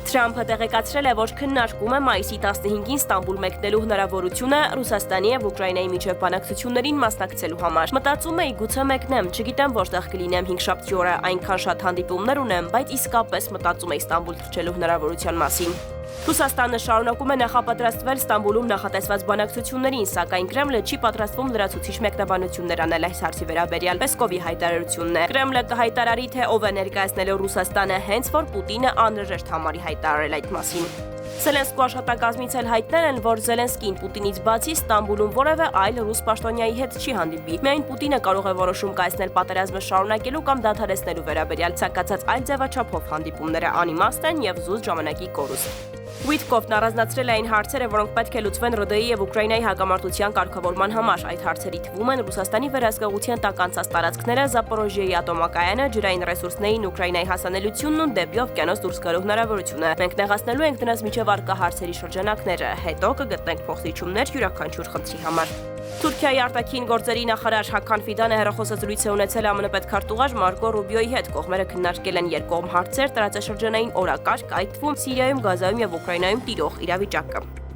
Թրամփը տեղեկացրել է, որ քննարկում է մայիսի 15-ին Ստամբուլ մեկնելու հնարավորությունը Ռուսաստանի եւ Ուկրաինայի միջև բանակցություններին մասնակցելու համար։ Մտածում էի, գուցե մեկնեմ, չգիտեմ որտեղ կլինեմ 5-շաբթի օրը, այնքան շատ հանդիպումներ ունեմ, բայց իսկապես մտածում էի Ստամբուլ թռչելու հնարավորության մասին։ Ռուսաստանը շարունակում է նախապատրաստվել Ստամբուլում նախատեսված բանակցություններին, սակայն Կրեմլը չի պատրաստվում լրացուցիչ մեկնաբանություններ անել այս հարցի վերաբերյալ։ Պեսկովի հայտարարությունն է։ Կրեմլը կհայտարարի, թե ով է ներկայացնելու Ռուսաստանը, հենց որ Պուտինը անհրաժեշտ համարի հայտարարել այդ մասին։ Զելենսկու աշխատակազմից էլ հայտնել են, որ Զելենսկին Պուտինից բացի Ստամբուլում որևէ այլ ռուս պաշտոնյայի հետ չի հանդիպի։ Միայն Պուտինը կարող է որոշում կայացնել պատերազմը շարունակելու կամ դադարեցնելու վերաբերյալ, ցանկացած այլ ձևաչափով հանդիպումները անիմաստ են եւ զուսպ ժամանակի կորուստ։ Ուիտկոֆն առանձնացրել է այն հարցերը, որոնք պետք է լուծվեն ՌԴ-ի եւ Ուկրաինայի հակամարտության կարգավորման համար։ Այդ հարցերի թվում են Ռուսաստանի վերահսկողության տակ անցած տարածքները, Զապորոժիեի ատոմակայանը, ջրային ռեսուրսներին Ուկրաինայի հասանելիությունն ու դեպի օվկիանոս դուրս գալու հնարավորությունը։ Մենք նեղացնելու ենք դրանց միջև առկա հարցերի շրջանակները, հետո կգտնենք փոխզիջումներ յուրաքանչյուր խնդրի համար։ Թուրքիայի արտաքին գործերի նախարար Հական Ֆիդանը հեռախոսազրույց է ունեցել ԱՄՆ պետքարտուղար Մարկո Ռուբիոյի հետ։ Կողմերը քննարկել են երկկողմ հարցեր, տարածաշրջանային օրակարգ, այդ թվում Սիրիայում, Գազայում եւ Ուկրաինայում տիրող իրավիճակը։